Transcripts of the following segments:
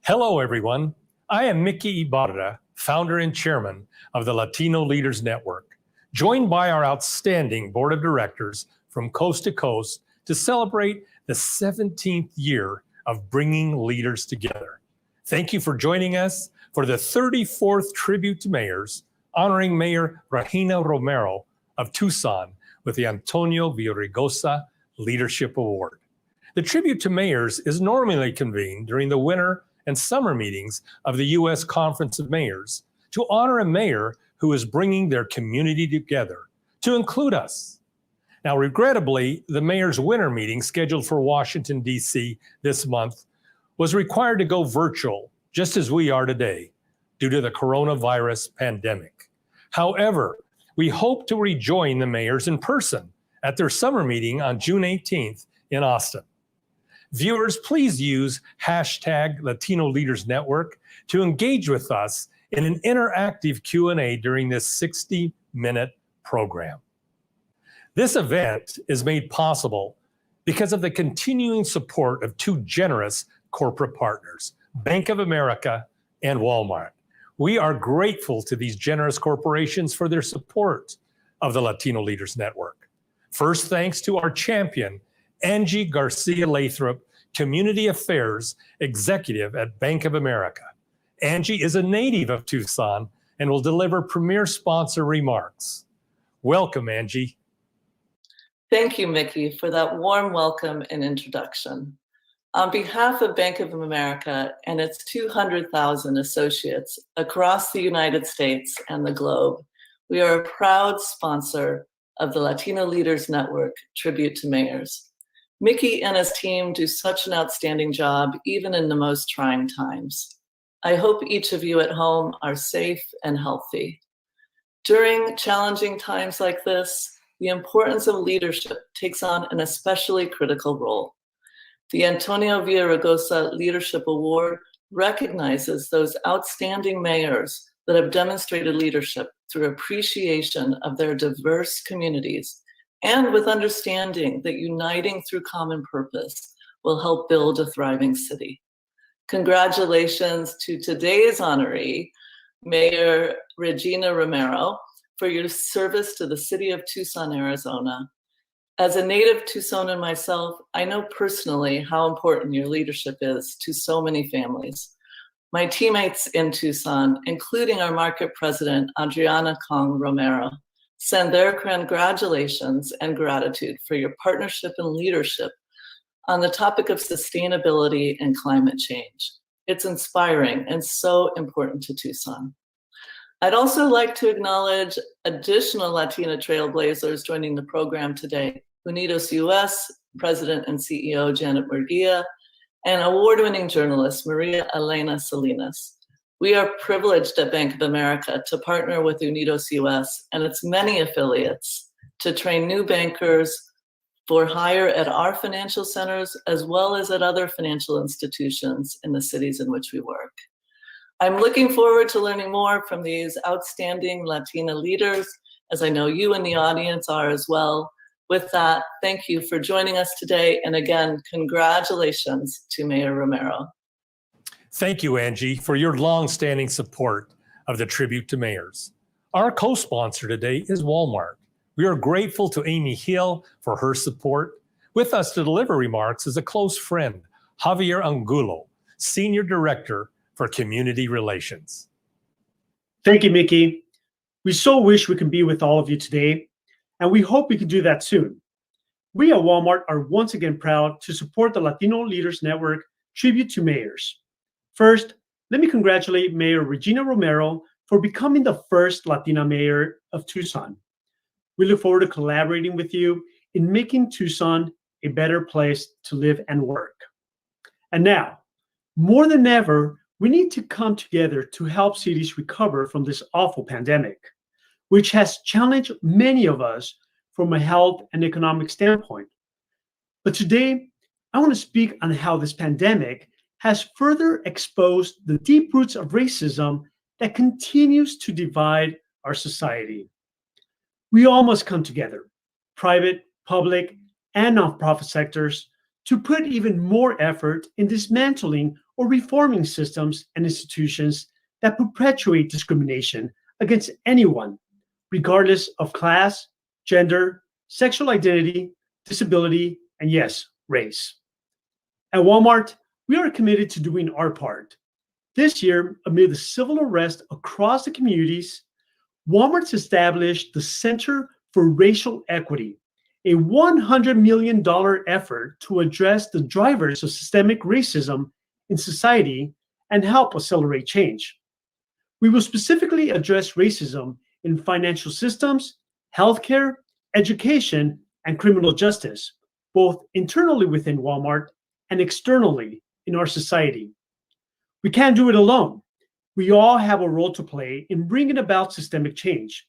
Hello, everyone. I am Mickey Ibarra, founder and chairman of the Latino Leaders Network, joined by our outstanding board of directors from coast to coast to celebrate the 17th year of bringing leaders together. Thank you for joining us for the 34th Tribute to Mayors, honoring Mayor Regina Romero of Tucson with the Antonio Villaraigosa Leadership Award. The Tribute to Mayors is normally convened during the winter and summer meetings of the U.S. Conference of Mayors to honor a mayor who is bringing their community together, to include us. Now, regrettably, the mayor's winter meeting scheduled for Washington, D.C. this month was required to go virtual, just as we are today, due to the coronavirus pandemic. However, we hope to rejoin the mayors in person at their summer meeting on June 18th in Austin. Viewers, please use hashtag Latino Leaders Network to engage with us in an interactive Q&A during this 60-minute program. This event is made possible because of the continuing support of two generous corporate partners, Bank of America and Walmart. We are grateful to these generous corporations for their support of the Latino Leaders Network. First, thanks to our champion, Angie Garcia Lathrop, Community Affairs Executive at Bank of America. Angie is a native of Tucson and will deliver premier sponsor remarks. Welcome, Angie. Thank you, Mickey, for that warm welcome and introduction. On behalf of Bank of America and its 200,000 associates across the United States and the globe, we are a proud sponsor of the Latino Leaders Network Tribute to Mayors. Mickey and his team do such an outstanding job, even in the most trying times. I hope each of you at home are safe and healthy. During challenging times like this, the importance of leadership takes on an especially critical role. The Antonio Villaraigosa Leadership Award recognizes those outstanding mayors that have demonstrated leadership through appreciation of their diverse communities and with understanding that uniting through common purpose will help build a thriving city. Congratulations to today's honoree, Mayor Regina Romero, for your service to the city of Tucson, Arizona. As a native Tucsonan myself, I know personally how important your leadership is to so many families. My teammates in Tucson, including our market president, Adriana Kong Romero, send their congratulations and gratitude for your partnership and leadership on the topic of sustainability and climate change. It's inspiring and so important to Tucson. I'd also like to acknowledge additional Latina trailblazers joining the program today. UnidosUS President and CEO Janet Murguía, and award-winning journalist Maria Elena Salinas. We are privileged at Bank of America to partner with UnidosUS and its many affiliates to train new bankers for hire at our financial centers as well as at other financial institutions in the cities in which we work. I'm looking forward to learning more from these outstanding Latina leaders, as I know you in the audience are as well. With that, thank you for joining us today. And again, congratulations to Mayor Romero. Thank you, Angie, for your long-standing support of the Tribute to Mayors. Our co-sponsor today is Walmart. We are grateful to Amy Hill for her support. With us to deliver remarks is a close friend, Javier Angulo, Senior Director for Community Relations. Thank you, Mickey. We so wish we could be with all of you today, and we hope we can do that soon. We at Walmart are once again proud to support the Latino Leaders Network Tribute to Mayors. First, let me congratulate Mayor Regina Romero for becoming the first Latina mayor of Tucson. We look forward to collaborating with you in making Tucson a better place to live and work. And now, more than ever, we need to come together to help cities recover from this awful pandemic, which has challenged many of us from a health and economic standpoint. But today, I want to speak on how this pandemic has further exposed the deep roots of racism that continues to divide our society. We all must come together, private, public, and nonprofit sectors, to put even more effort in dismantling or reforming systems and institutions that perpetuate discrimination against anyone, regardless of class, gender, sexual identity, disability, and yes, race. At Walmart, we are committed to doing our part. This year, amid the civil unrest across the communities, Walmart's established the Center for Racial Equity, a $100 million effort to address the drivers of systemic racism in society and help accelerate change. We will specifically address racism in financial systems, healthcare, education, and criminal justice, both internally within Walmart and externally in our society. We can't do it alone. We all have a role to play in bringing about systemic change.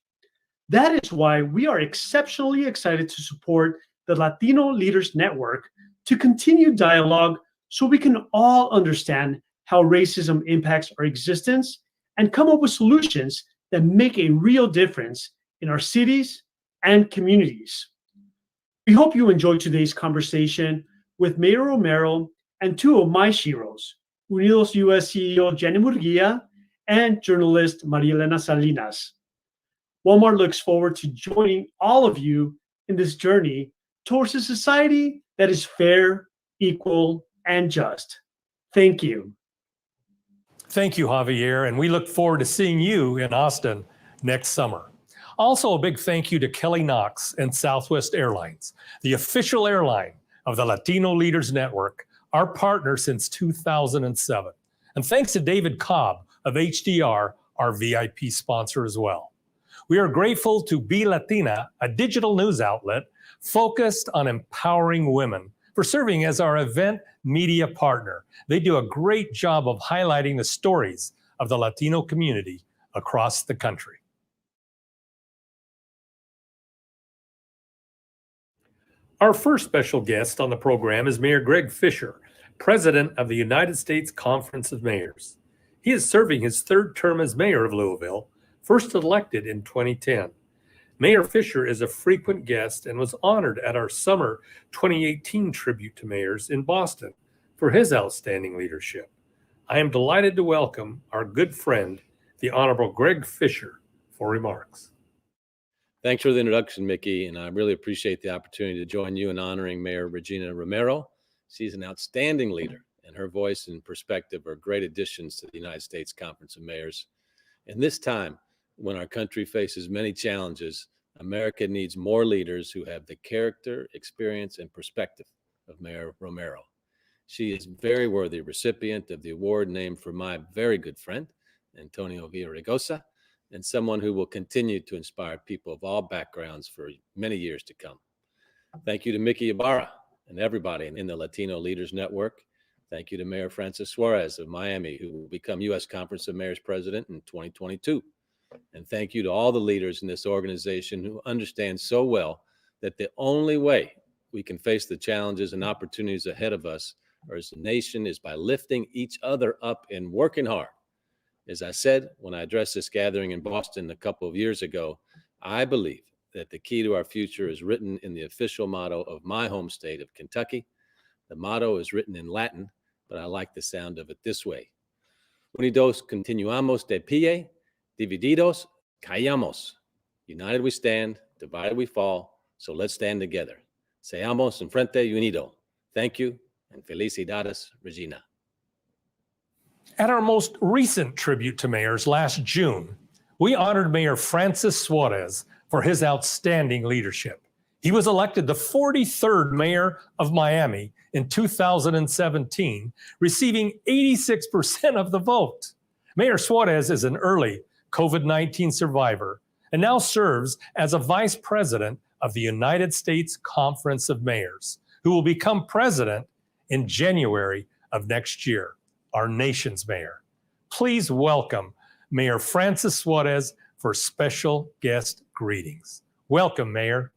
That is why we are exceptionally excited to support the Latino Leaders Network to continue dialogue so we can all understand how racism impacts our existence and come up with solutions that make a real difference in our cities and communities. We hope you enjoyed today's conversation with Mayor Romero and two of my heroes, UnidosUS CEO Jenny Murguía and journalist Maria Elena Salinas. Walmart looks forward to joining all of you in this journey towards a society that is fair, equal, and just. Thank you. Thank you, Javier, and we look forward to seeing you in Austin next summer. Also, a big thank you to Kelly Knox and Southwest Airlines, the official airline of the Latino Leaders Network, our partner since 2007. And thanks to David Cobb of HDR, our VIP sponsor as well. We are grateful to Be Latina, a digital news outlet focused on empowering women, for serving as our event media partner. They do a great job of highlighting the stories of the Latino community across the country. Our first special guest on the program is Mayor Greg Fischer, President of the United States Conference of Mayors. He is serving his third term as mayor of Louisville, first elected in 2010. Mayor Fischer is a frequent guest and was honored at our summer 2018 tribute to mayors in Boston for his outstanding leadership. I am delighted to welcome our good friend, the Honorable Greg Fischer, for remarks. Thanks for the introduction, Mickey, and I really appreciate the opportunity to join you in honoring Mayor Regina Romero. She's an outstanding leader, and her voice and perspective are great additions to the United States Conference of Mayors. In this time, when our country faces many challenges, America needs more leaders who have the character, experience, and perspective of Mayor Romero. She is a very worthy recipient of the award named for my very good friend, Antonio Villaraigosa, and someone who will continue to inspire people of all backgrounds for many years to come. Thank you to Mickey Ibarra and everybody in the Latino Leaders Network. Thank you to Mayor Francis Suarez of Miami, who will become U.S. Conference of Mayors President in 2022. And thank you to all the leaders in this organization who understand so well that the only way we can face the challenges and opportunities ahead of us as a nation is by lifting each other up and working hard. As I said when I addressed this gathering in Boston a couple of years ago, I believe that the key to our future is written in the official motto of my home state of Kentucky. The motto is written in Latin, but I like the sound of it this way. Unidos continuamos de pie, divididos caemos. United we stand, divided we fall, so let's stand together. Seamos enfrente unido. Thank you, and felicidades, Regina. At our most recent tribute to mayors last June, we honored Mayor Francis Suarez for his outstanding leadership. He was elected the 43rd mayor of Miami in 2017, receiving 86% of the vote. Mayor Suarez is an early COVID-19 survivor and now serves as a vice president of the United States Conference of Mayors, who will become president in January of next year, our nation's mayor. Please welcome Mayor Francis Suarez for special guest greetings. Welcome, Mayor.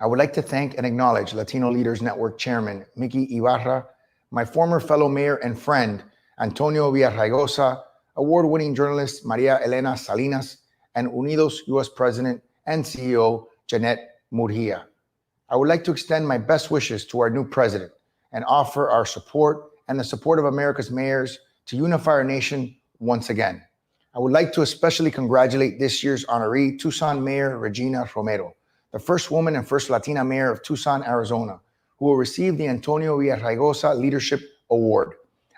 I would like to thank and acknowledge Latino Leaders Network Chairman Mickey Ibarra, my former fellow mayor and friend Antonio Villaraigosa, award-winning journalist Maria Elena Salinas, and UnidosUS President and CEO Jeanette Murguía. I would like to extend my best wishes to our new president and offer our support and the support of America's mayors to unify our nation once again. I would like to especially congratulate this year's honoree, Tucson Mayor Regina Romero, the first woman and first Latina mayor of Tucson, Arizona, who will receive the Antonio Villaraigosa Leadership Award.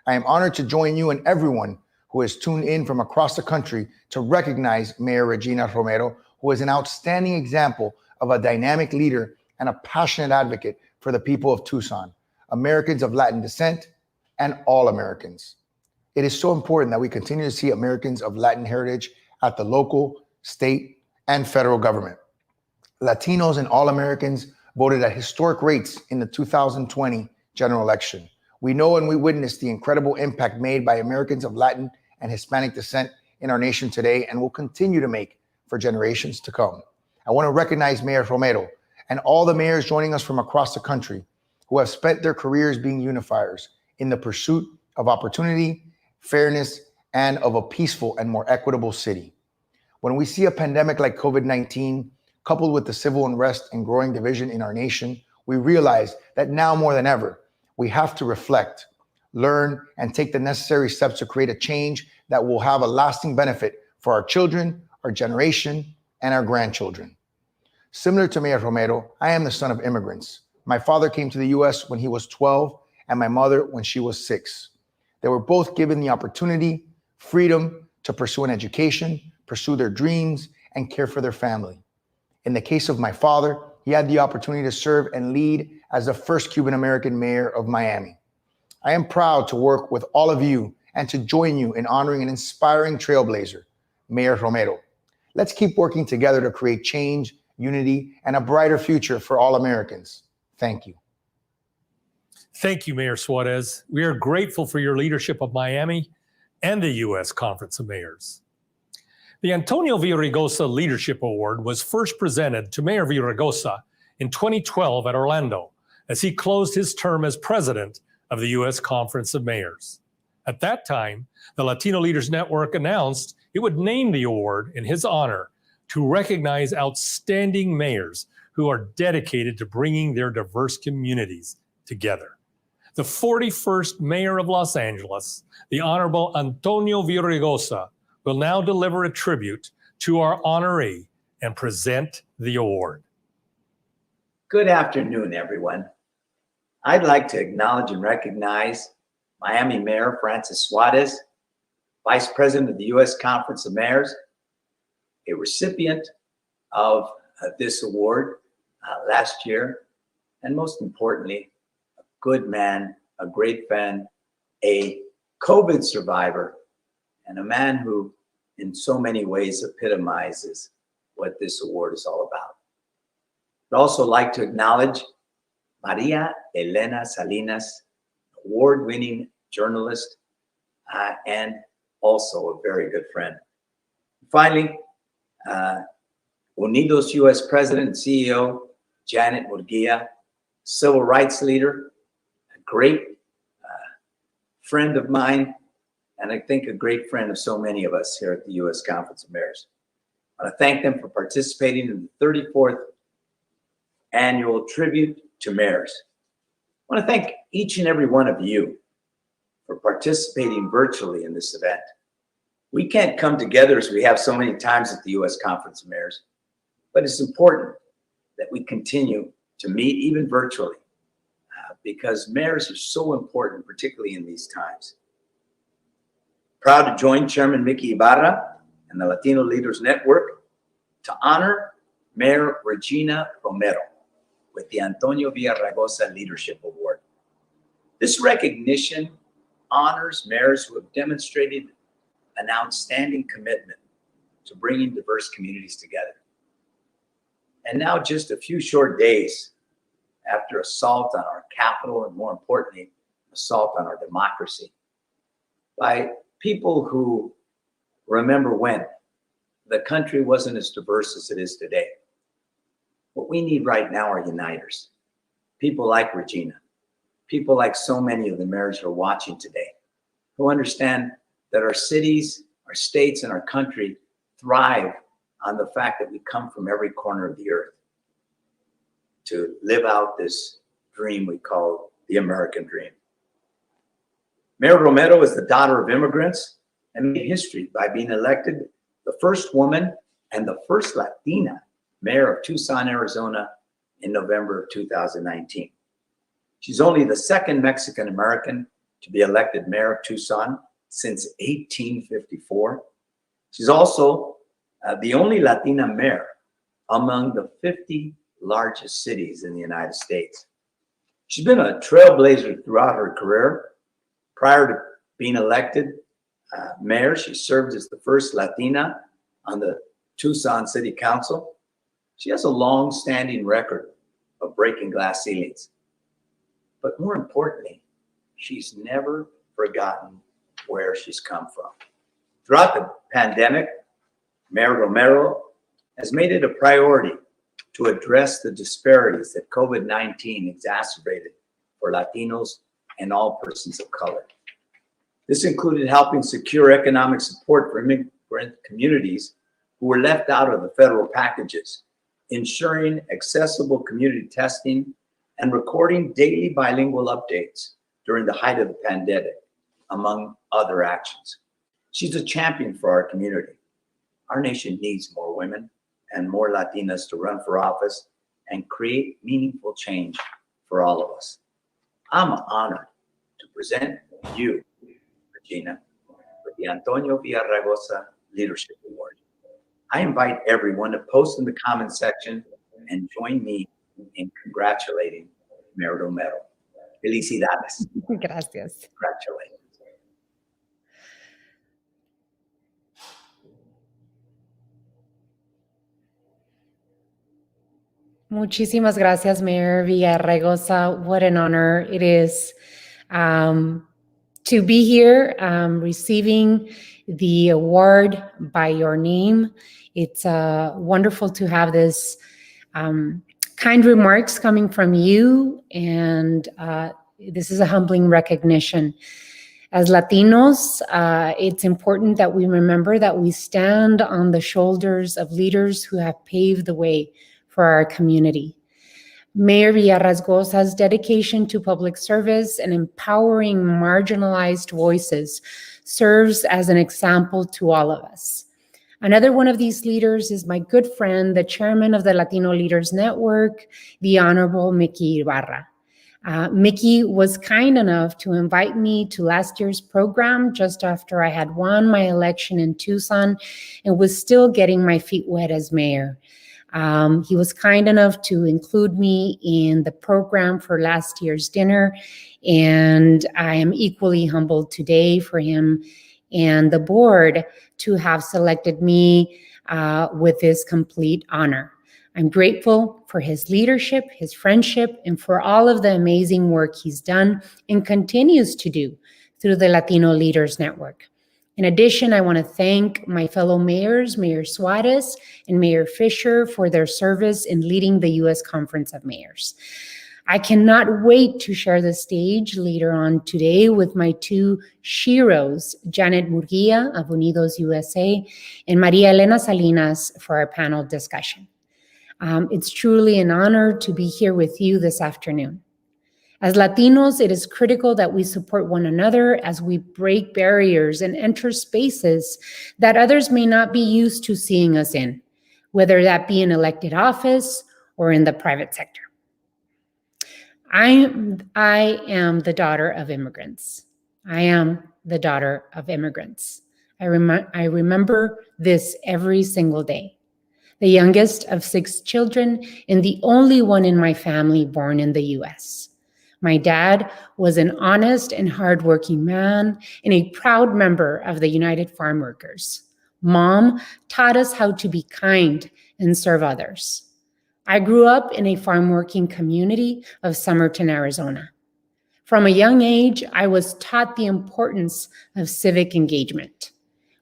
I am honored to join you and everyone who has tuned in from across the country to recognize Mayor Regina Romero, who is an outstanding example of a dynamic leader and a passionate advocate for the people of Tucson, Americans of Latin descent, and all Americans. It is so important that we continue to see Americans of Latin heritage at the local, state, and federal government. Latinos and all Americans voted at historic rates in the 2020 general election. We know and we witness the incredible impact made by Americans of Latin and Hispanic descent in our nation today and will continue to make for generations to come. I want to recognize Mayor Romero and all the mayors joining us from across the country who have spent their careers being unifiers in the pursuit of opportunity, fairness, and of a peaceful and more equitable city. When we see a pandemic like COVID-19, coupled with the civil unrest and growing division in our nation, we realize that now more than ever, we have to reflect, learn, and take the necessary steps to create a change that will have a lasting benefit for our children, our generation, and our grandchildren. Similar to Mayor Romero, I am the son of immigrants. My father came to the U.S. when he was 12 and my mother when she was 6. They were both given the opportunity, freedom to pursue an education, pursue their dreams, and care for their family. In the case of my father, he had the opportunity to serve and lead as the first Cuban-American mayor of Miami. I am proud to work with all of you and to join you in honoring an inspiring trailblazer, Mayor Romero. Let's keep working together to create change, unity, and a brighter future for all Americans. Thank you. Thank you, Mayor Suarez. We are grateful for your leadership of Miami and the U.S. Conference of Mayors. The Antonio Villaraigosa Leadership Award was first presented to Mayor Villaraigosa in 2012 at Orlando as he closed his term as president of the U.S. Conference of Mayors. At that time, the Latino Leaders Network announced it would name the award in his honor to recognize outstanding mayors who are dedicated to bringing their diverse communities together. The 41st Mayor of Los Angeles, the Honorable Antonio Villaraigosa, will now deliver a tribute to our honoree and present the award. Good afternoon, everyone. I'd like to acknowledge and recognize Miami Mayor Francis Suarez, Vice President of the U.S. Conference of Mayors, a recipient of this award last year, and most importantly, a good man, a great friend, a COVID survivor, and a man who in so many ways epitomizes what this award is all about. I'd also like to acknowledge Maria Elena Salinas, award-winning journalist, and also a very good friend. Finally, UnidosUS President and CEO, Janet Murguía, civil rights leader, a great friend of mine, and I think a great friend of so many of us here at the U.S. Conference of Mayors. I want to thank them for participating in the 34th annual tribute to mayors. I want to thank each and every one of you for participating virtually in this event. We can't come together as we have so many times at the U.S. Conference of Mayors, but it's important that we continue to meet even virtually because mayors are so important, particularly in these times. Proud to join Chairman Mickey Ibarra and the Latino Leaders Network to honor Mayor Regina Romero with the Antonio Villaraigosa Leadership Award. This recognition honors mayors who have demonstrated an outstanding commitment to bringing diverse communities together. And now, just a few short days after assault on our capital, and more importantly, assault on our democracy, by people who remember when the country wasn't as diverse as it is today. What we need right now are uniters. People like Regina, people like so many of the mayors who are watching today, who understand that our cities, our states, and our country thrive on the fact that we come from every corner of the earth to live out this dream we call the American dream. Mayor Romero is the daughter of immigrants and made history by being elected the first woman and the first Latina mayor of Tucson, Arizona in November of 2019. She's only the second Mexican American to be elected mayor of Tucson since 1854. She's also the only Latina mayor among the 50 largest cities in the United States. She's been a trailblazer throughout her career. Prior to being elected mayor, she served as the first Latina on the Tucson City Council. She has a long-standing record of breaking glass ceilings. But more importantly, she's never forgotten where she's come from. Throughout the pandemic, Mayor Romero has made it a priority to address the disparities that COVID-19 exacerbated for Latinos and all persons of color. This included helping secure economic support for immigrant communities who were left out of the federal packages, ensuring accessible community testing, and recording daily bilingual updates during the height of the pandemic, among other actions. She's a champion for our community. Our nation needs more women and more Latinas to run for office and create meaningful change for all of us. I'm honored to present you, Regina, with the Antonio Villaraigosa Leadership Award. I invite everyone to post in the comment section and join me in congratulating Mayor Romero. Felicidades. Gracias. Congratulations. Muchísimas gracias, Mayor Villaraigosa. What an honor it is to be here receiving the award by your name. It's wonderful to have this kind remarks coming from you, and this is a humbling recognition. As Latinos, it's important that we remember that we stand on the shoulders of leaders who have paved the way for our community. Mayor Villaraigosa's dedication to public service and empowering marginalized voices serves as an example to all of us. Another one of these leaders is my good friend, the chairman of the Latino Leaders Network, the Honorable Mickey Ibarra. Mickey was kind enough to invite me to last year's program just after I had won my election in Tucson and was still getting my feet wet as mayor. He was kind enough to include me in the program for last year's dinner, and I am equally humbled today for him and the board to have selected me with this complete honor. I'm grateful for his leadership, his friendship, and for all of the amazing work he's done and continues to do through the Latino Leaders Network. In addition, I want to thank my fellow mayors, Mayor Suarez and Mayor Fischer, for their service in leading the U.S. Conference of Mayors. I cannot wait to share the stage later on today with my two sheroes, Janet Murguía of UnidosUS and Maria Elena Salinas, for our panel discussion. It's truly an honor to be here with you this afternoon. As Latinos, it is critical that we support one another as we break barriers and enter spaces that others may not be used to seeing us in, whether that be in elected office or in the private sector. I am the daughter of immigrants. I am the daughter of immigrants. I remember this every single day. The youngest of 6 children and the only one in my family born in the U.S. My dad was an honest and hardworking man and a proud member of the United Farm Workers. Mom taught us how to be kind and serve others. I grew up in a farm working community of Summerton, Arizona. From a young age, I was taught the importance of civic engagement.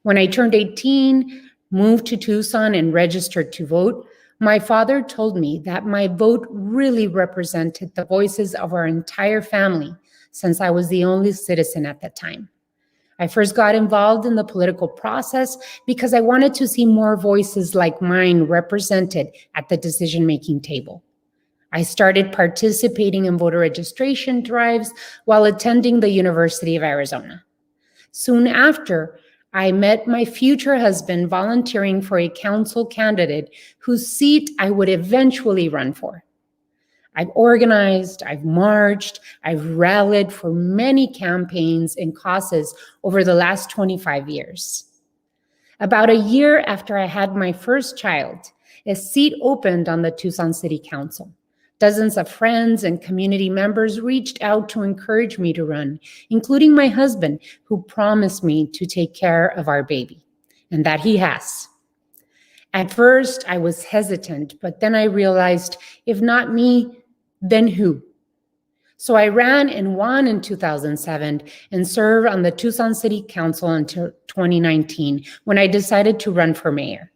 When I turned 18, moved to Tucson and registered to vote, My father told me that my vote really represented the voices of our entire family, since I was the only citizen at the time. I first got involved in the political process because I wanted to see more voices like mine represented at the decision-making table. I started participating in voter registration drives while attending the University of Arizona. Soon after, I met my future husband volunteering for a council candidate whose seat I would eventually run for. I've organized, I've marched, I've rallied for many campaigns and causes over the last 25 years. About a year after I had my first child, a seat opened on the Tucson City Council. Dozens of friends and community members reached out to encourage me to run, including my husband, who promised me to take care of our baby, and that he has. At first, I was hesitant, but then I realized, if not me, then who? So I ran and won in 2007 and served on the Tucson City Council until 2019, when I decided to run for mayor.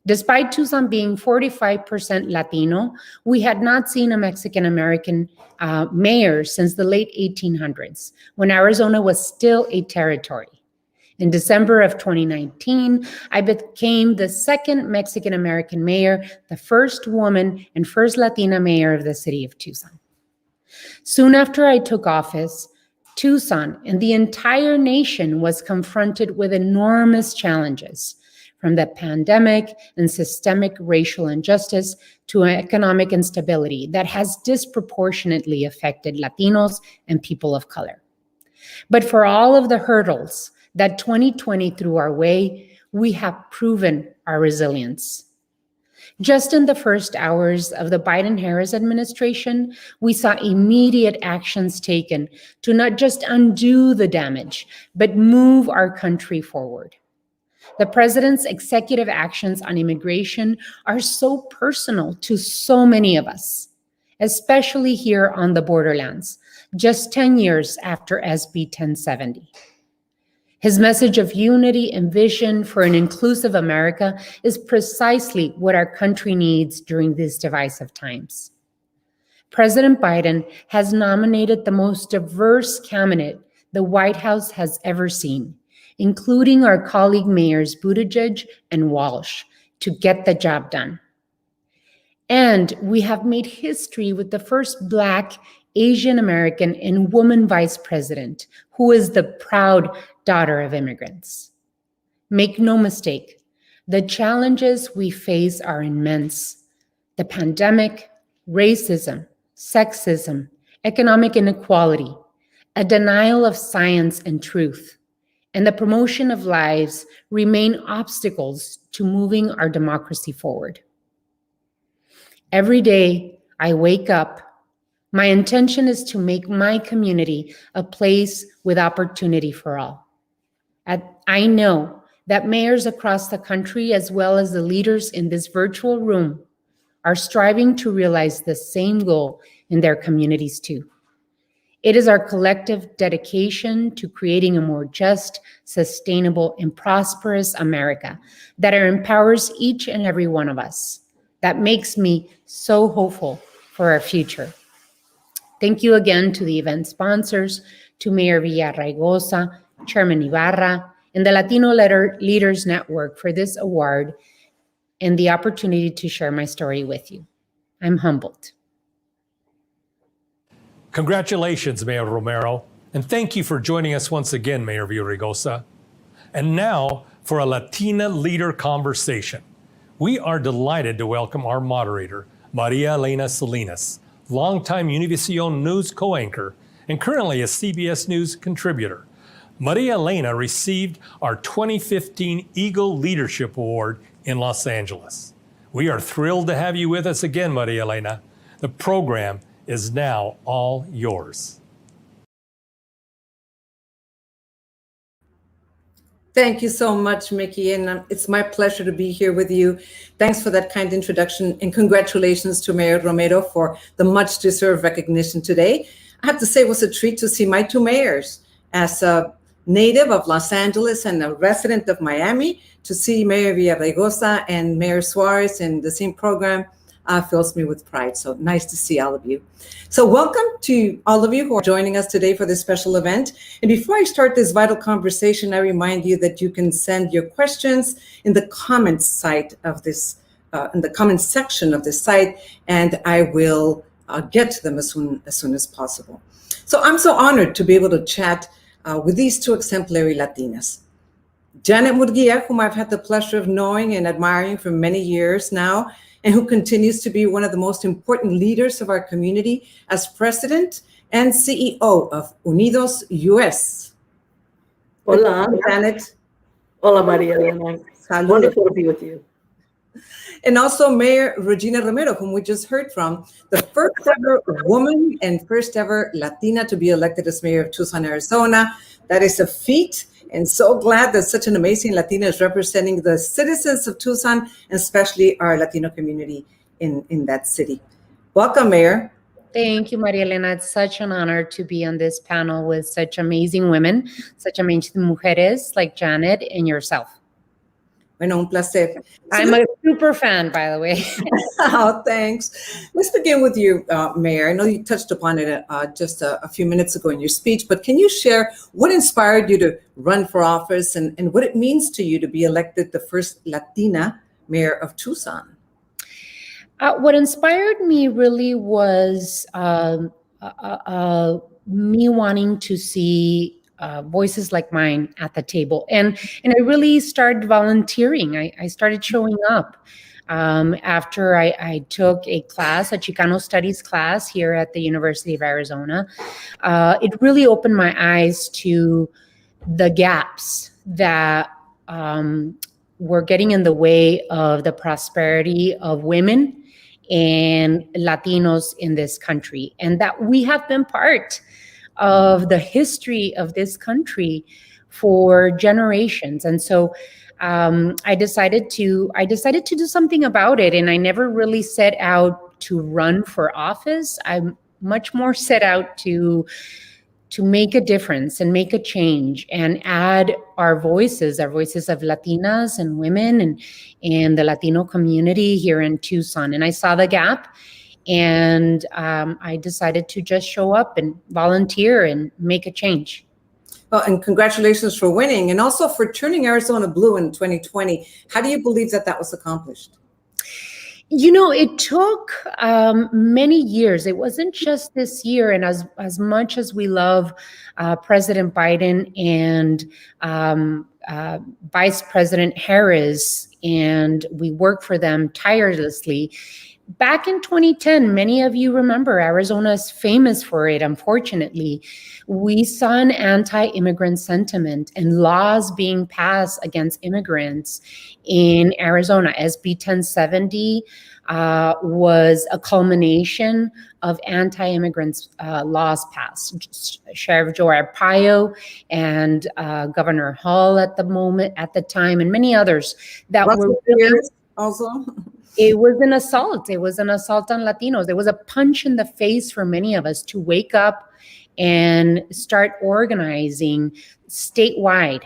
Despite Tucson being 45% Latino, we had not seen a Mexican-American mayor since the late 1800s, when Arizona was still a territory. In December of 2019, I became the second Mexican-American mayor, the first woman and first Latina mayor of the city of Tucson. Soon after I took office, Tucson and the entire nation was confronted with enormous challenges, from the pandemic and systemic racial injustice to economic instability that has disproportionately affected Latinos and people of color. But for all of the hurdles that 2020 threw our way, we have proven our resilience. Just in the first hours of the Biden-Harris administration, we saw immediate actions taken to not just undo the damage, but move our country forward. The president's executive actions on immigration are so personal to so many of us, especially here on the borderlands, just 10 years after SB 1070. His message of unity and vision for an inclusive America is precisely what our country needs during these divisive times. President Biden has nominated the most diverse cabinet the White House has ever seen, including our colleague mayors Buttigieg and Walsh, to get the job done. And we have made history with the first Black, Asian American, and woman vice president, who is the proud daughter of immigrants. Make no mistake, the challenges we face are immense. The pandemic, racism, sexism, economic inequality, a denial of science and truth, and the promotion of lives remain obstacles to moving our democracy forward. Every day I wake up, my intention is to make my community a place with opportunity for all. I know that mayors across the country, as well as the leaders in this virtual room, are striving to realize the same goal in their communities too. It is our collective dedication to creating a more just, sustainable, and prosperous America that empowers each and every one of us that makes me so hopeful for our future. Thank you again to the event sponsors, to Mayor Villaraigosa, Chairman Ibarra, and the Latino Leaders Network for this award and the opportunity to share my story with you. I'm humbled. Congratulations, Mayor Romero, and thank you for joining us once again, Mayor Villaraigosa. And now for a Latina leader conversation. We are delighted to welcome our moderator, Maria Elena Salinas, longtime Univision News co-anchor and currently a CBS News contributor. Maria Elena received our 2015 Eagle Leadership Award in Los Angeles. We are thrilled to have you with us again, Maria Elena. The program is now all yours. Thank you so much, Mickey, and it's my pleasure to be here with you. Thanks for that kind introduction, and congratulations to Mayor Romero for the much-deserved recognition today. I have to say it was a treat to see my two mayors as native of Los Angeles and a resident of Miami, to see Mayor Villaraigosa and Mayor Suarez in the same program fills me with pride. So nice to see all of you. So welcome to all of you who are joining us today for this special event. And before I start this vital conversation, I remind you that you can send your questions in the comments site of this, in the comments section of this site, and I will get to them as soon as possible. So I'm so honored to be able to chat with these two exemplary Latinas. Janet Murguía, whom I've had the pleasure of knowing and admiring for many years now, and who continues to be one of the most important leaders of our community as president and CEO of UnidosUS. Hola. Janet. Hola, Maria Elena. Saludos. Wonderful to be with you. And also Mayor Regina Romero, whom we just heard from, the first ever woman and first ever Latina to be elected as mayor of Tucson, Arizona. That is a feat, and so glad that such an amazing Latina is representing the citizens of Tucson, and especially our Latino community in that city. Welcome, Mayor. Thank you, Maria Elena. It's such an honor to be on this panel with such amazing women, such amazing mujeres like Janet and yourself. Bueno, un placer. I'm a super fan, by the way. Oh, thanks. Let's begin with you, Mayor. I know you touched upon it just a few minutes ago in your speech, but can you share what inspired you to run for office and what it means to you to be elected the first Latina mayor of Tucson? What inspired me really was me wanting to see voices like mine at the table. And I really started volunteering. I started showing up after I took a class, a Chicano Studies class here at the University of Arizona. It really opened my eyes to the gaps that were getting in the way of the prosperity of women and Latinos in this country, and that we have been part of the history of this country for generations. And so I decided to do something about it. And I never really set out to run for office. I much more set out to make a difference and make a change and add our voices of Latinas and women and the Latino community here in Tucson. And I saw the gap. And I decided to just show up and volunteer and make a change. Well, and congratulations for winning and also for turning Arizona blue in 2020. How do you believe that was accomplished? You know, it took many years. It wasn't just this year. And as much as we love President Biden and Vice President Harris, and we work for them tirelessly, back in 2010, many of you remember, Arizona is famous for it, unfortunately. We saw an anti-immigrant sentiment and laws being passed against immigrants in Arizona. SB 1070 was a culmination of anti-immigrant laws passed. Sheriff Joe Arpaio and Governor Hall at the time, and many others that Russell were also. It was an assault. It was an assault on Latinos. There was a punch in the face for many of us to wake up and start organizing statewide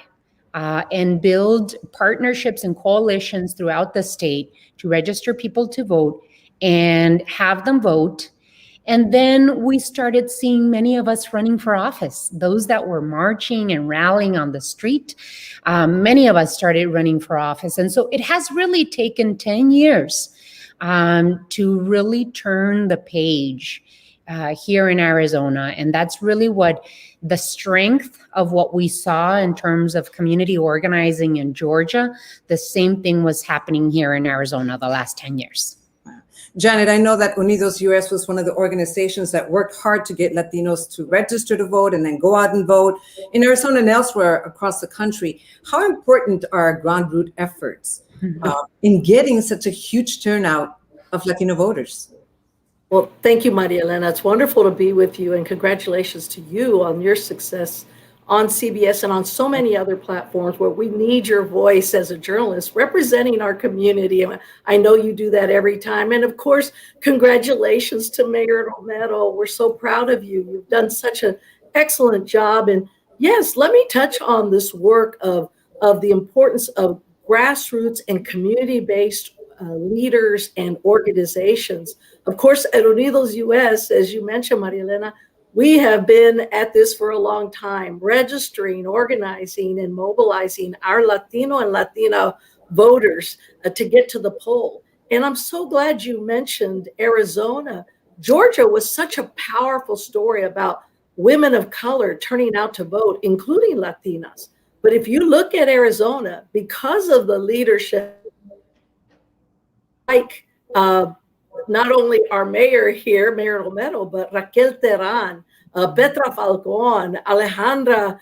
and build partnerships and coalitions throughout the state to register people to vote and have them vote. And then we started seeing many of us running for office, those that were marching and rallying on the street. Many of us started running for office. And so it has really taken 10 years to really turn the page here in Arizona. And that's really what the strength of what we saw in terms of community organizing in Georgia. The same thing was happening here in Arizona the last 10 years. Janet, I know that UnidosUS was one of the organizations that worked hard to get Latinos to register to vote and then go out and vote in Arizona and elsewhere across the country. How important are ground root efforts in getting such a huge turnout of Latino voters? Well, thank you, Maria Elena. It's wonderful to be with you, and congratulations to you on your success on CBS and on so many other platforms where we need your voice as a journalist representing our community. I know you do that every time. And of course, congratulations to Mayor Romero. We're so proud of you. You've done such an excellent job. And yes, let me touch on this work of the importance of grassroots and community-based leaders and organizations. Of course, at UnidosUS, as you mentioned, Maria Elena, we have been at this for a long time, registering, organizing, and mobilizing our Latino and Latina voters to get to the poll. And I'm so glad you mentioned Arizona. Georgia was such a powerful story about women of color turning out to vote, including Latinas. But if you look at Arizona, because of the leadership, like not only our mayor here, Mayor Romero, but Raquel Terán, Petra Falcón, Alejandra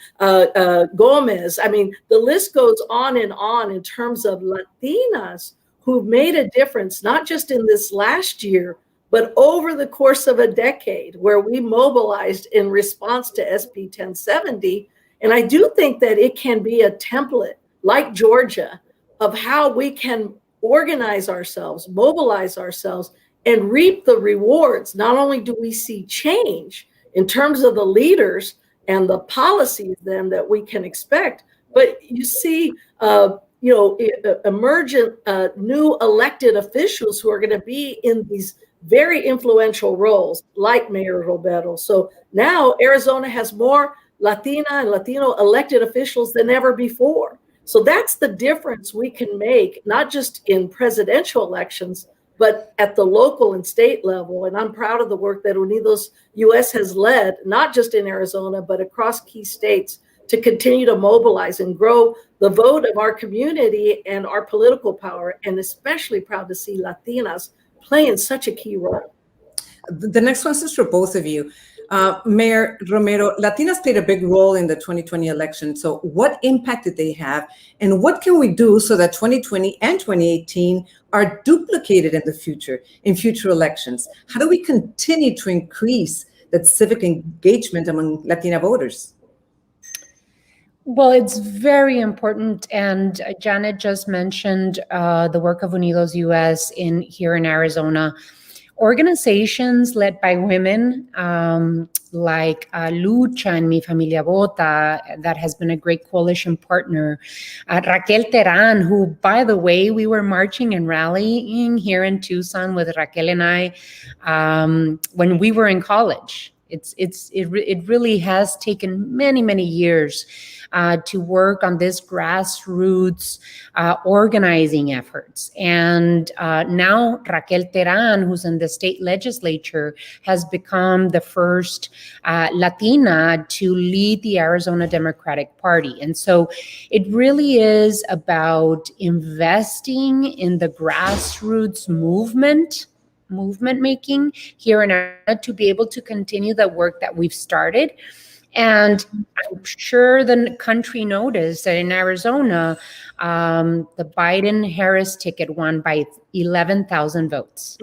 Gomez. I mean, the list goes on in terms of Latinas who've made a difference, not just in this last year, but over the course of a decade, where we mobilized in response to SB 1070. And I do think that it can be a template, like Georgia, of how we can organize ourselves, mobilize ourselves, and reap the rewards. Not only do we see change in terms of the leaders and the policies then that we can expect, but you see emergent new elected officials who are going to be in these very influential roles, like Mayor Romero. So now Arizona has more Latina and Latino elected officials than ever before. So that's the difference we can make, not just in presidential elections, but at the local and state level. And I'm proud of the work that UnidosUS has led, not just in Arizona, but across key states, to continue to mobilize and grow the vote of our community and our political power, and especially proud to see Latinas playing such a key role. The next one is for both of you. Mayor Romero, Latinas played a big role in the 2020 election. So what impact did they have? And what can we do so that 2020 and 2018 are duplicated in the future, in future elections? How do we continue to increase that civic engagement among Latina voters? Well, it's very important. And Janet just mentioned the work of UnidosUS here in Arizona. Organizations led by women like Lucha and Mi Familia Vota, that has been a great coalition partner. Raquel Terán, who, by the way, we were marching and rallying here in Tucson with Raquel and I when we were in college. It really has taken many, many years to work on this grassroots organizing efforts. And now Raquel Terán, who's in the state legislature, has become the first Latina to lead the Arizona Democratic Party. And so it really is about investing in the grassroots movement making here in Arizona to be able to continue the work that we've started. And I'm sure the country noticed that in Arizona, the Biden-Harris ticket won by 11,000 votes.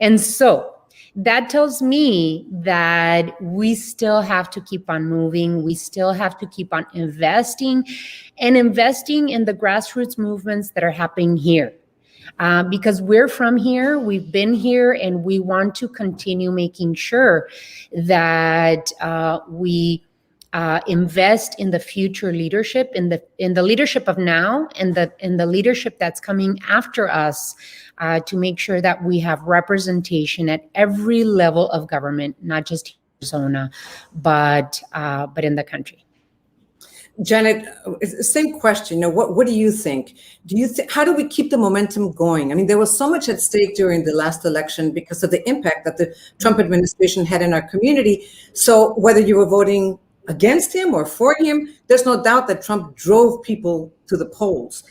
And so that tells me that we still have to keep on moving. We still have to keep on investing in the grassroots movements that are happening here. Because we're from here, we've been here, and we want to continue making sure that we invest in the future leadership, in the leadership of now, and in the leadership that's coming after us, to make sure that we have representation at every level of government, not just Arizona, but in the country. Janet, same question. What do you think? How do we keep the momentum going? I mean, there was so much at stake during the last election because of the impact that the Trump administration had in our community. So whether you were voting against him or for him, there's no doubt that Trump drove people to the polls.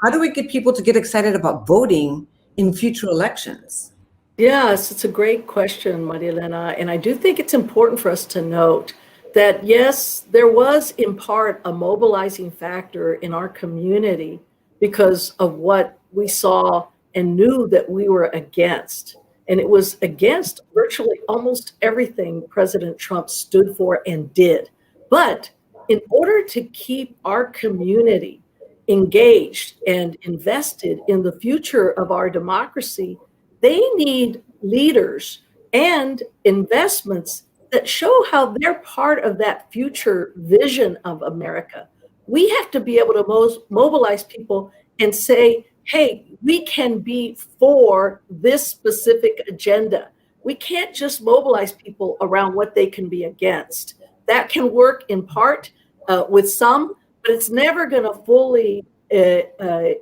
How do we get people to get excited about voting in future elections? Yes, it's a great question, Maria Elena. And I do think it's important for us to note that, yes, there was in part a mobilizing factor in our community because of what we saw and knew that we were against. And it was against virtually almost everything President Trump stood for and did. But in order to keep our community engaged and invested in the future of our democracy, they need leaders and investments that show how they're part of that future vision of America. We have to be able to mobilize people and say, hey, we can be for this specific agenda. We can't just mobilize people around what they can be against. That can work in part with some, but it's never going to fully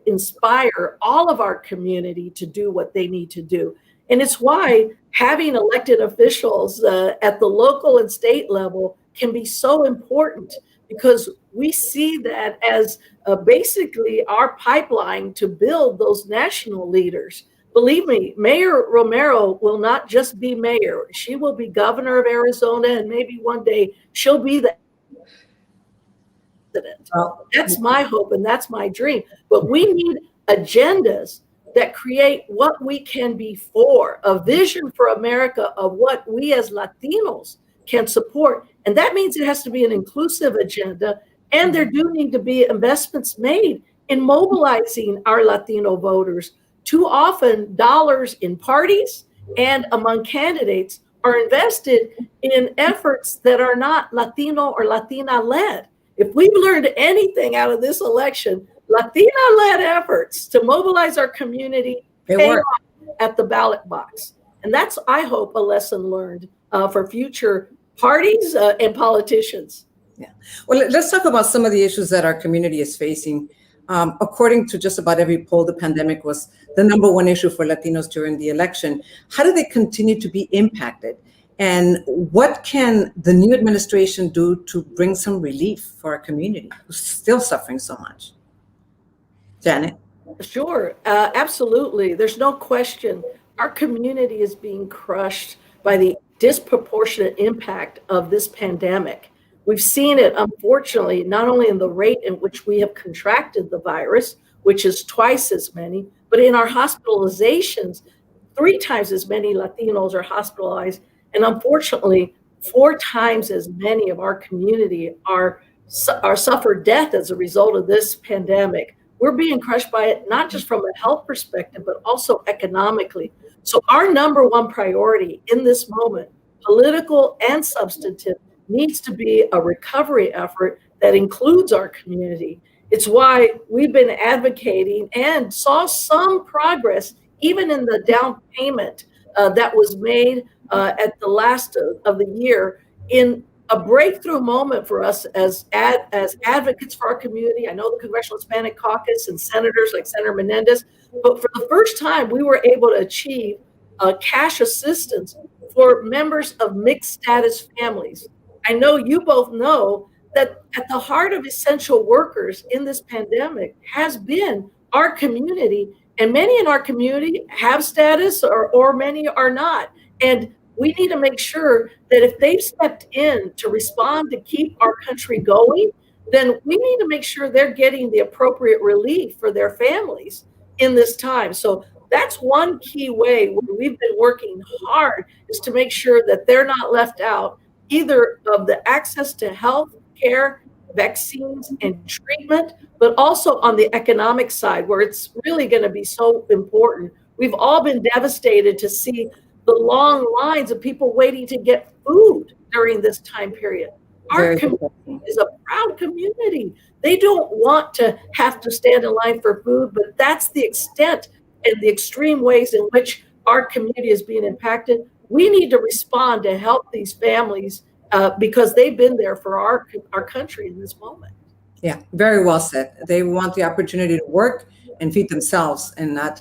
inspire all of our community to do what they need to do. And it's why having elected officials at the local and state level can be so important, because we see that as basically our pipeline to build those national leaders. Believe me, Mayor Romero will not just be mayor. She will be governor of Arizona, and maybe one day she'll be the president. That's my hope and that's my dream. But we need agendas that create what we can be for, a vision for America of what we as Latinos can support. And that means it has to be an inclusive agenda, and there do need to be investments made in mobilizing our Latino voters. Too often, dollars in parties and among candidates are invested in efforts that are not Latino or Latina-led. If we've learned anything out of this election, Latina-led efforts to mobilize our community pay off at the ballot box. And that's, I hope, a lesson learned for future parties and politicians. Yeah. Well, let's talk about some of the issues that our community is facing. According to just about every poll, the pandemic was the #1 issue for Latinos during the election. How do they continue to be impacted? And what can the new administration do to bring some relief for our community who's still suffering so much? Janet? Sure, absolutely. There's no question. Our community is being crushed by the disproportionate impact of this pandemic. We've seen it, unfortunately, not only in the rate in which we have contracted the virus, which is twice as many, but in our hospitalizations, 3 times as many Latinos are hospitalized. And unfortunately, 4 times as many of our community are suffered death as a result of this pandemic. We're being crushed by it, not just from a health perspective, but also economically. So our #1 priority in this moment, political and substantive, needs to be a recovery effort that includes our community. It's why we've been advocating and saw some progress even in the down payment that was made at the last of the year, in a breakthrough moment for us as advocates for our community. I know the Congressional Hispanic Caucus and senators like Senator Menendez, but for the first time, we were able to achieve cash assistance for members of mixed status families. I know you both know that at the heart of essential workers in this pandemic has been our community, and many in our community have status or many are not. And we need to make sure that if they've stepped in to respond to keep our country going, then we need to make sure they're getting the appropriate relief for their families in this time. So that's one key way where we've been working hard, is to make sure that they're not left out either of the access to health care, vaccines, and treatment, but also on the economic side, where it's really going to be so important. We've all been devastated to see the long lines of people waiting to get food during this time period. Our community is a proud community. They don't want to have to stand in line for food, but that's the extent and the extreme ways in which our community is being impacted. We need to respond to help these families because they've been there for our country in this moment. Yeah, very well said. They want the opportunity to work and feed themselves and not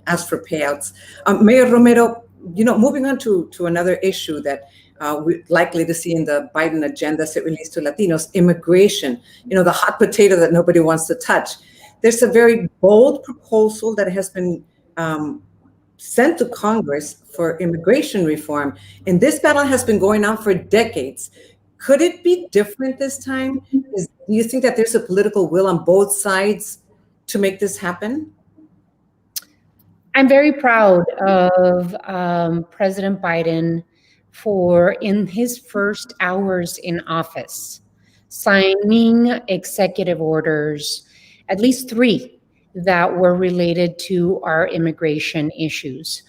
ask for payouts. Mayor Romero, moving on to another issue that we're likely to see in the Biden agenda as it relates to Latinos, immigration, the hot potato that nobody wants to touch. There's a very bold proposal that has been sent to Congress for immigration reform. And this battle has been going on for decades. Could it be different this time? Do you think that there's a political will on both sides to make this happen? I'm very proud of President Biden for, in his first hours in office, signing executive orders, at least 3, that were related to our immigration issues.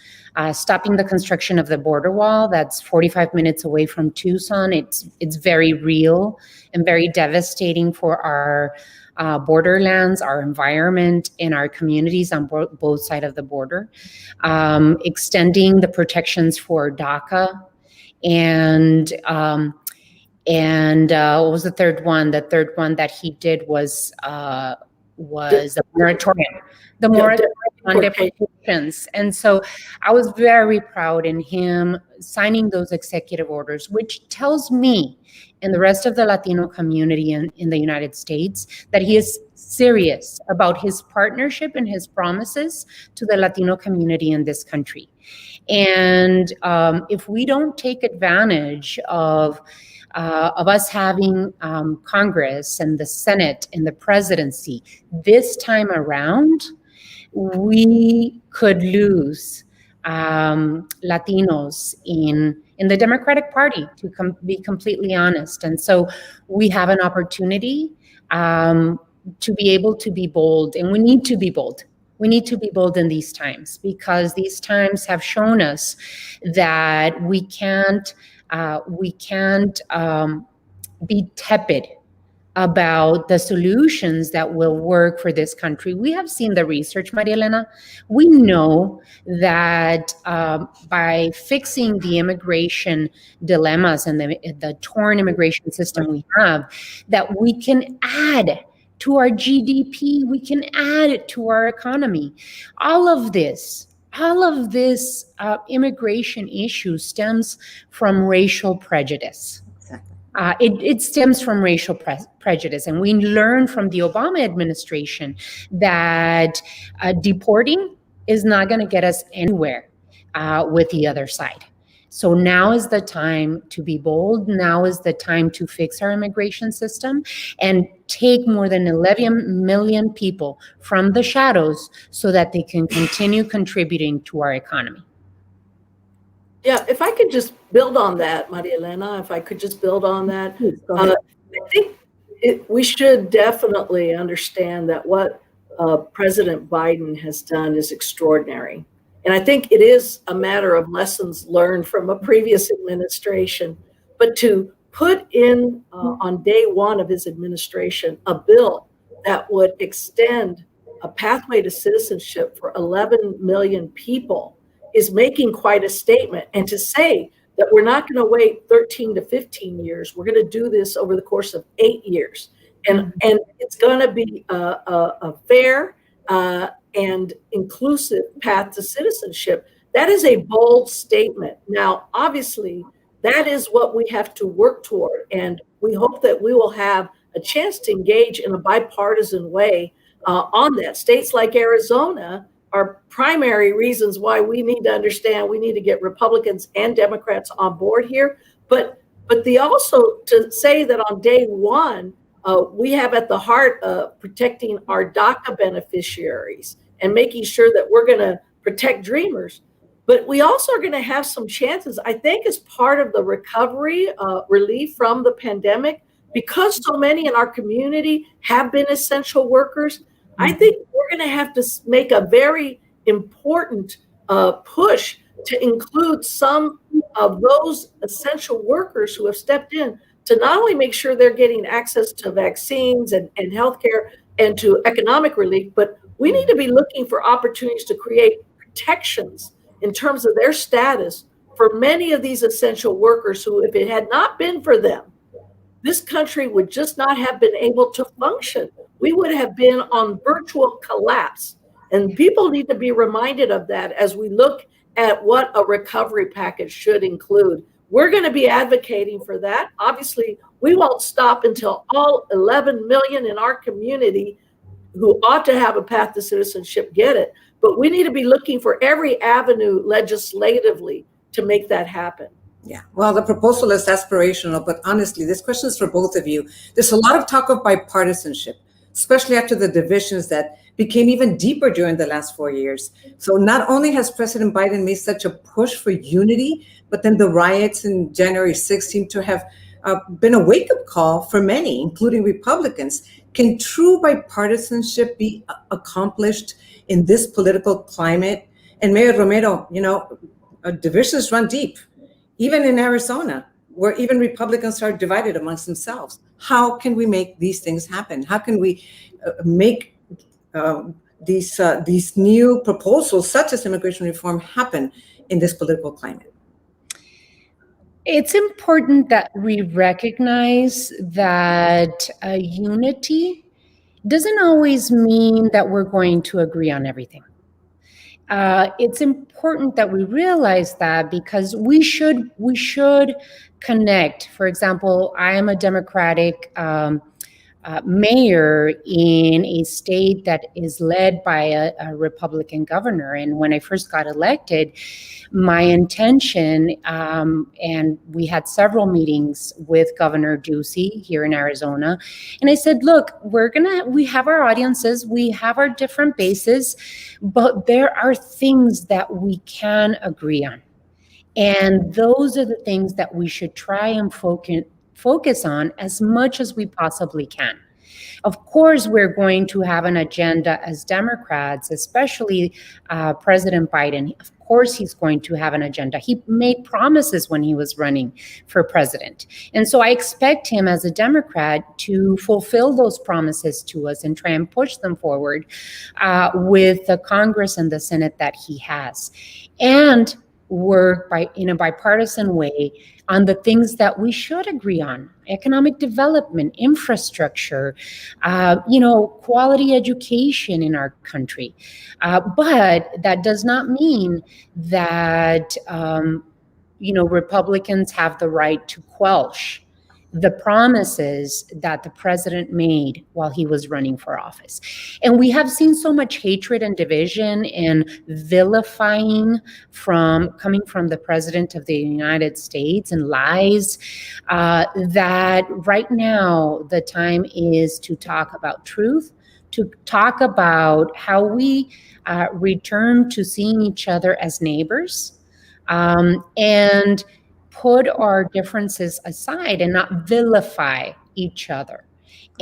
stopping the construction of the border wall that's 45 minutes away from Tucson. It's very real and very devastating for our borderlands, our environment, and our communities on both sides of the border. Extending the protections for DACA, and what was the third one? The third one that he did was a moratorium. The moratorium on deportations. And so I was very proud in him signing those executive orders, which tells me and the rest of the Latino community in the United States that he is serious about his partnership and his promises to the Latino community in this country. And if we don't take advantage of us having Congress and the Senate and the presidency this time around, we could lose Latinos in the Democratic Party, to be completely honest. And so we have an opportunity to be able to be bold, and we need to be bold. We need to be bold in these times, because these times have shown us that we can't be tepid about the solutions that will work for this country. We have seen the research, Maria Elena. We know that by fixing the immigration dilemmas and the torn immigration system we have, that we can add to our GDP, we can add it to our economy. All of this immigration issue stems from racial prejudice. It stems from racial prejudice. And we learned from the Obama administration that deporting is not going to get us anywhere with the other side. So now is the time to be bold. Now is the time to fix our immigration system and take more than 11 million people from the shadows so that they can continue contributing to our economy. Yeah, if I could just build on that, Maria Elena, I think we should definitely understand that what President Biden has done is extraordinary. And I think it is a matter of lessons learned from a previous administration. But to put in on day one of his administration a bill that would extend a pathway to citizenship for 11 million people is making quite a statement. And to say that we're not going to wait 13 to 15 years, we're going to do this over the course of 8 years. And it's going to be a fair and inclusive path to citizenship. That is a bold statement. Now, obviously, that is what we have to work toward. And we hope that we will have a chance to engage in a bipartisan way on that. States like Arizona are primary reasons why we need to understand we need to get Republicans and Democrats on board here. But also to say that on day one, we have at the heart of protecting our DACA beneficiaries and making sure that we're going to protect dreamers. But we also are going to have some chances, I think, as part of the recovery, relief from the pandemic, because so many in our community have been essential workers. I think we're going to have to make a very important push to include some of those essential workers who have stepped in to not only make sure they're getting access to vaccines and healthcare and to economic relief, but we need to be looking for opportunities to create protections in terms of their status for many of these essential workers who, if it had not been for them, this country would just not have been able to function. We would have been on virtual collapse. And people need to be reminded of that as we look at what a recovery package should include. We're going to be advocating for that. Obviously, we won't stop until all 11 million in our community who ought to have a path to citizenship get it. But we need to be looking for every avenue legislatively to make that happen. Yeah, well, the proposal is aspirational, but honestly, this question is for both of you. There's a lot of talk of bipartisanship, especially after the divisions that became even deeper during the last 4 years. So not only has President Biden made such a push for unity, but then the riots in January 6th seem to have been a wake-up call for many, including Republicans. Can true bipartisanship be accomplished in this political climate? And Mayor Romero, divisions run deep, even in Arizona, where even Republicans are divided amongst themselves. How can we make these things happen? How can we make these new proposals, such as immigration reform, happen in this political climate? It's important that we recognize that unity doesn't always mean that we're going to agree on everything. It's important that we realize that, because we should connect. For example, I am a Democratic mayor in a state that is led by a Republican governor. And when I first got elected, my intention, and we had several meetings with Governor Ducey here in Arizona, and I said, look, we have our audiences, we have our different bases, but there are things that we can agree on. And those are the things that we should try and focus on as much as we possibly can. Of course, we're going to have an agenda as Democrats, especially President Biden. Of course, he's going to have an agenda. He made promises when he was running for president. And so I expect him as a Democrat to fulfill those promises to us and try and push them forward with the Congress and the Senate that he has. And work in a bipartisan way on the things that we should agree on: economic development, infrastructure, quality education in our country. But that does not mean that, Republicans have the right to quench the promises that the president made while he was running for office. And we have seen so much hatred and division and vilifying coming from the president of the United States, and lies, that right now the time is to talk about truth, to talk about how we return to seeing each other as neighbors, and put our differences aside and not vilify each other,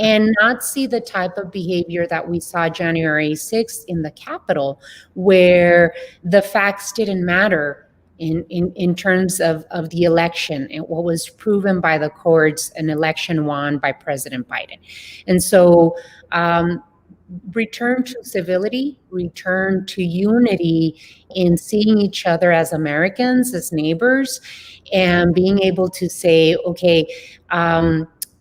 and not see the type of behavior that we saw January 6th in the Capitol, where the facts didn't matter in terms of the election and what was proven by the courts, an election won by President Biden. And so return to civility, return to unity in seeing each other as Americans, as neighbors, and being able to say, okay,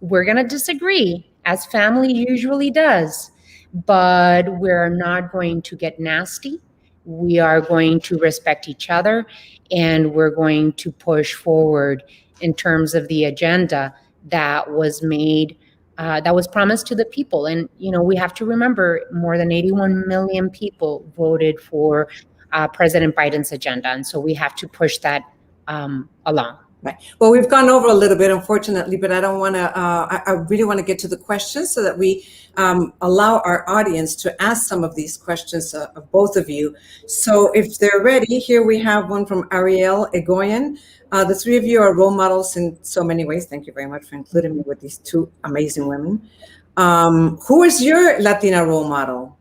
we're going to disagree, as family usually does, but we're not going to get nasty. We are going to respect each other, and we're going to push forward in terms of the agenda that was made, that was promised to the people. And, we have to remember, more than 81 million people voted for President Biden's agenda. And so we have to push that along. Right. Well, we've gone over a little bit, unfortunately, but I don't want to, I really want to get to the questions so that we allow our audience to ask some of these questions of both of you. So if they're ready, here we have one from Arielle Egoian. The three of you are role models in so many ways. Thank you very much for including me with these two amazing women. Who is your Latina role model?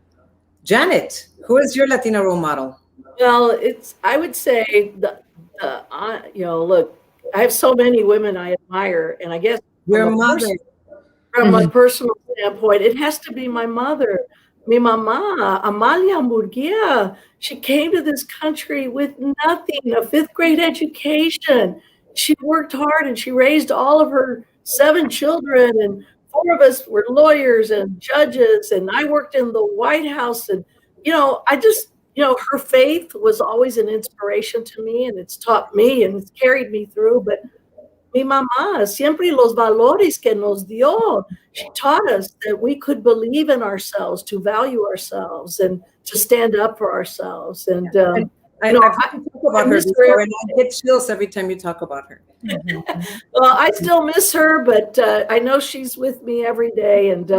Janet, who is your Latina role model? Well, I would say, look, I have so many women I admire, and I guess your mother. From a personal standpoint, it has to be my mother. Mi mamá, Amalia Murguía. She came to this country with nothing, a fifth grade education. She worked hard and she raised all of her 7 children, and 4 of us were lawyers and judges, and I worked in the White House. And, her faith was always an inspiration to me, and it's taught me and it's carried me through. But mi mamá, siempre los valores que nos dio. She taught us that we could believe in ourselves, to value ourselves, and to stand up for ourselves. And I talk about her before, and I get chills every time you talk about her. Well, I still miss her, but I know she's with me every day. And,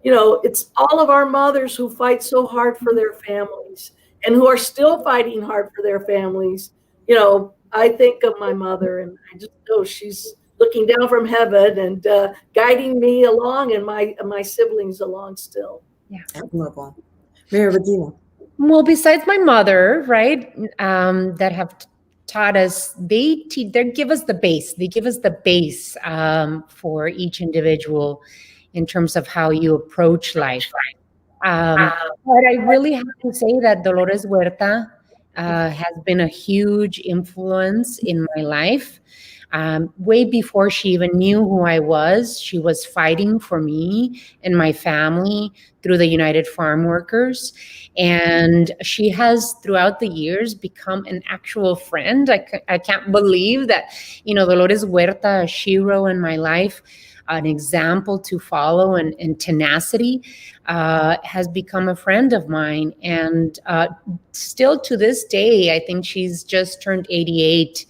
it's all of our mothers who fight so hard for their families and who are still fighting hard for their families. I think of my mother, and I just know she's looking down from heaven and guiding me along, and my siblings along still. Yeah. Admirable. Mayor Regina. Well, besides my mother, right, that have taught us, they give us the base. They give us the base for each individual in terms of how you approach life. But I really have to say that Dolores Huerta has been a huge influence in my life. Way before she even knew who I was, she was fighting for me and my family through the United Farm Workers. And she has, throughout the years, become an actual friend. I can't believe that, Dolores Huerta, a hero in my life, an example to follow, and tenacity, has become a friend of mine. And still to this day, I think she's just turned 88,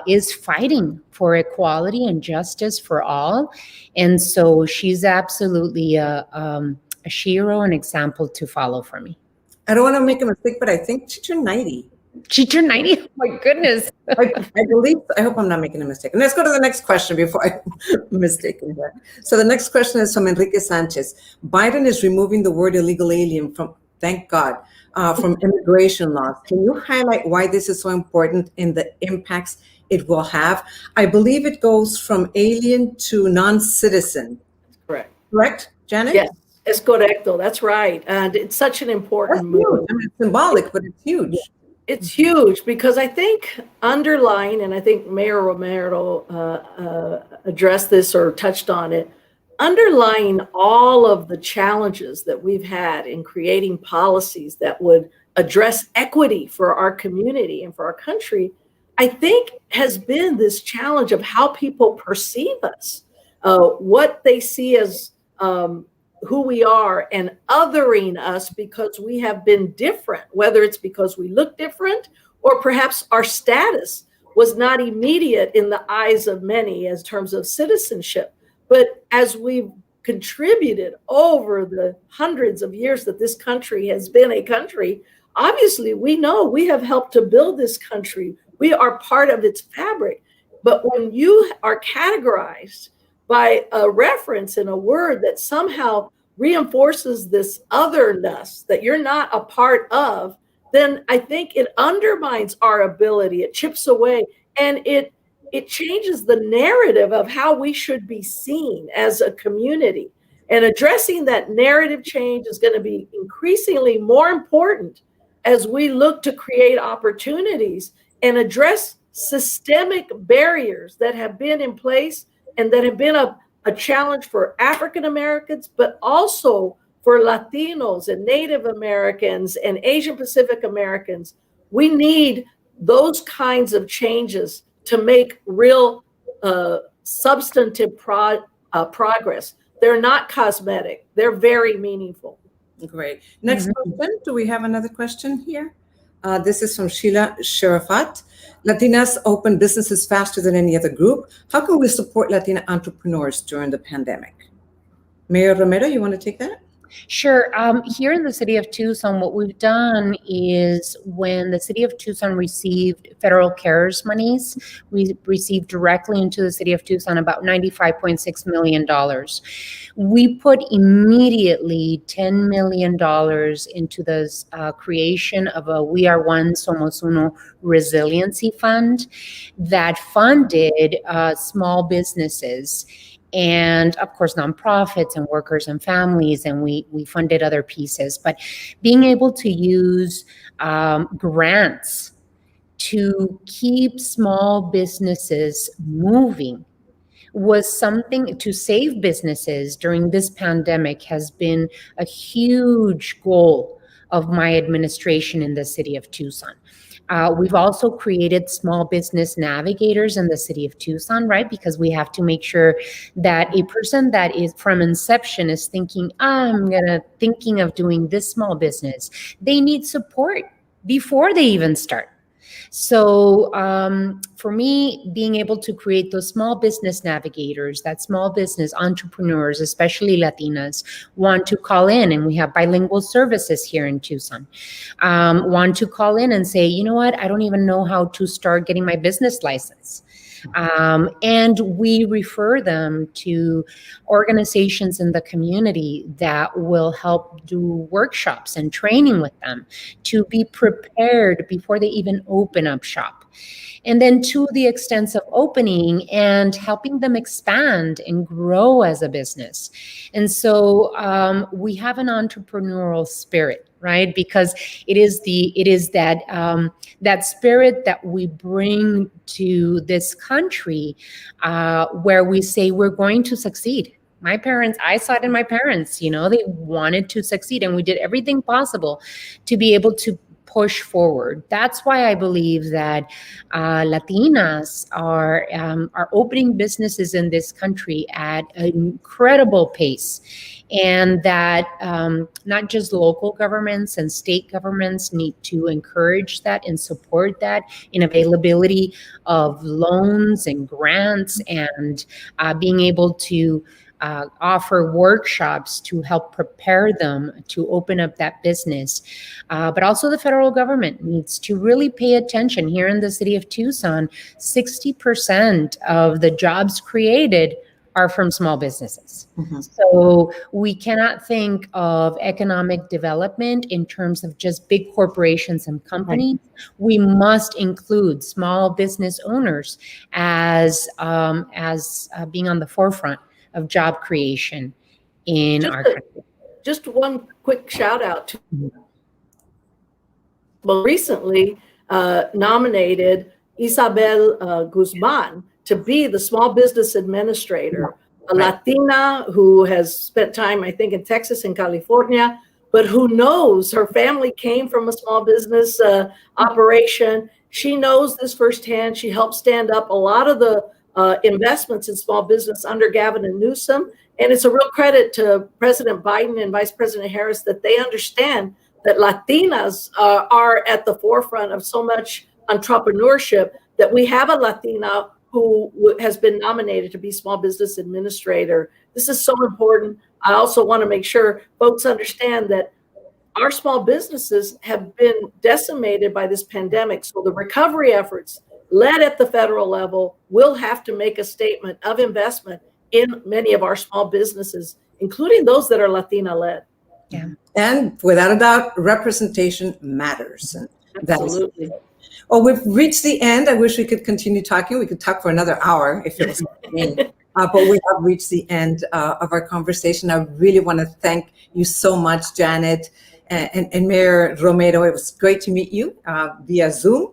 is fighting for equality and justice for all. And so she's absolutely a hero, an example to follow for me. I don't want to make a mistake, but I think she turned 90. She turned 90? Oh my goodness. I believe, I hope I'm not making a mistake. And let's go to the next question before I'm mistaken here. So the next question is from Enrique Sanchez. Biden is removing the word illegal alien from, thank God, from immigration laws. Can you highlight why this is so important and the impacts it will have? I believe it goes from alien to non-citizen. Correct. Correct, Janet? Yes, es correcto. That's right. And it's such an important move. I mean, it's symbolic, but it's huge. It's huge because I think underlying, and I think Mayor Romero addressed this or touched on it, underlying all of the challenges that we've had in creating policies that would address equity for our community and for our country, I think has been this challenge of how people perceive us, what they see as who we are, and othering us because we have been different, whether it's because we look different or perhaps our status was not immediate in the eyes of many as terms of citizenship. But as we've contributed over the hundreds of years that this country has been a country, obviously we know we have helped to build this country. We are part of its fabric. But when you are categorized by a reference in a word that somehow reinforces this otherness that you're not a part of, then I think it undermines our ability, it chips away, and it changes the narrative of how we should be seen as a community. And addressing that narrative change is going to be increasingly more important as we look to create opportunities and address systemic barriers that have been in place and that have been a challenge for African Americans, but also for Latinos and Native Americans and Asian Pacific Americans. We need those kinds of changes to make real substantive progress. They're not cosmetic. They're very meaningful. Great. Next question. Do we have another question here? This is from Sheila Sharafat. Latinas open businesses faster than any other group. How can we support Latina entrepreneurs during the pandemic? Mayor Romero, you want to take that? Sure. Here in the city of Tucson, what we've done is when the city of Tucson received federal CARES monies, we received directly into the city of Tucson about $95.6 million. We put immediately $10 million into the creation of a We Are One, Somos Uno resiliency fund that funded small businesses and of course nonprofits and workers and families, and we funded other pieces. But being able to use grants to keep small businesses moving was something to save businesses during this pandemic has been a huge goal of my administration in the city of Tucson. We've also created small business navigators in the city of Tucson, right? Because we have to make sure that a person that is from inception is thinking, thinking of doing this small business, they need support before they even start. So for me, being able to create those small business navigators, that small business entrepreneurs, especially Latinas, want to call in, and we have bilingual services here in Tucson, want to call in and say, you know what, I don't even know how to start getting my business license. And we refer them to organizations in the community that will help do workshops and training with them to be prepared before they even open up shop. And then to the extent of opening and helping them expand and grow as a business. And so we have an entrepreneurial spirit, right? Because it is that that spirit that we bring to this country, where we say we're going to succeed. My parents, I saw it in my parents, they wanted to succeed, and we did everything possible to be able to push forward. That's why I believe that Latinas are opening businesses in this country at an incredible pace, and that not just local governments and state governments need to encourage that and support that in availability of loans and grants, and being able to offer workshops to help prepare them to open up that business. But also the federal government needs to really pay attention. Here in the city of Tucson, 60% of the jobs created are from small businesses. Mm-hmm. So we cannot think of economic development in terms of just big corporations and companies. Right. We must include small business owners as being on the forefront of job creation in our country. Just one quick shout out to, well, recently nominated Isabel Guzman to be the small business administrator, a Latina who has spent time, I think, in Texas and California, but who knows her family came from a small business operation. She knows this firsthand. She helped stand up a lot of the investments in small business under Gavin and Newsom. And it's a real credit to President Biden and Vice President Harris that they understand that Latinas are at the forefront of so much entrepreneurship, that we have a Latina who has been nominated to be small business administrator. This is so important. I also want to make sure folks understand that our small businesses have been decimated by this pandemic. So the recovery efforts led at the federal level will have to make a statement of investment in many of our small businesses, including those that are Latina led. Yeah. And without a doubt, representation matters. Absolutely. Well, we've reached the end. I wish we could continue talking. We could talk for another hour if it was me. But we have reached the end of our conversation. I really want to thank you so much, Janet and Mayor Romero. It was great to meet you via Zoom.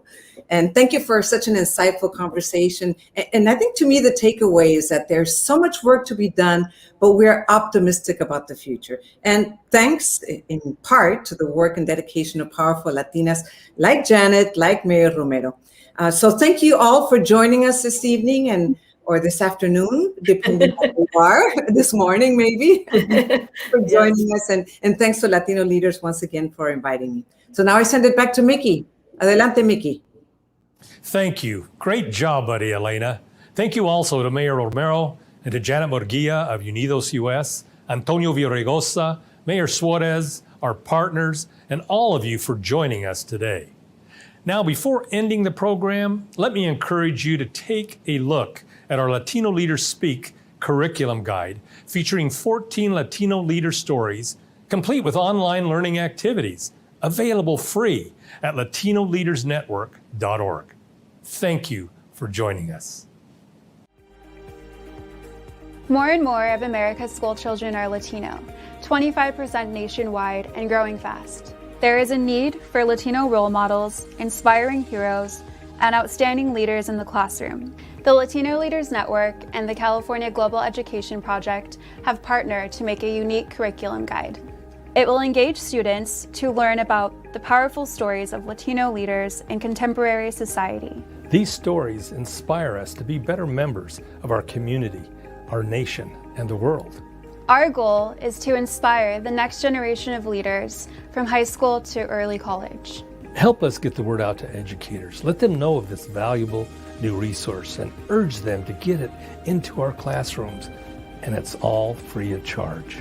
And thank you for such an insightful conversation. And I think to me, the takeaway is that there's so much work to be done, but we're optimistic about the future. And thanks in part to the work and dedication of powerful Latinas like Janet, like Mayor Romero. So thank you all for joining us this evening or this afternoon, depending on who you are, this morning maybe, for joining us. And thanks to Latino leaders once again for inviting me. So now I send it back to Mickey. Adelante, Mickey. Thank you. Great job, Maria Elena. Thank you also to Mayor Romero and to Janet Murguía of UnidosUS, Antonio Villaraigosa, Mayor Suarez, our partners, and all of you for joining us today. Now, before ending the program, let me encourage you to take a look at our Latino Leaders Speak curriculum guide featuring 14 Latino leader stories, complete with online learning activities, available free at latinoleadersnetwork.org. Thank you for joining us. More and more of America's school children are Latino, 25% nationwide and growing fast. There is a need for Latino role models, inspiring heroes, and outstanding leaders in the classroom. The Latino Leaders Network and the California Global Education Project have partnered to make a unique curriculum guide. It will engage students to learn about the powerful stories of Latino leaders in contemporary society. These stories inspire us to be better members of our community, our nation, and the world. Our goal is to inspire the next generation of leaders from high school to early college. Help us get the word out to educators. Let them know of this valuable new resource and urge them to get it into our classrooms. And it's all free of charge.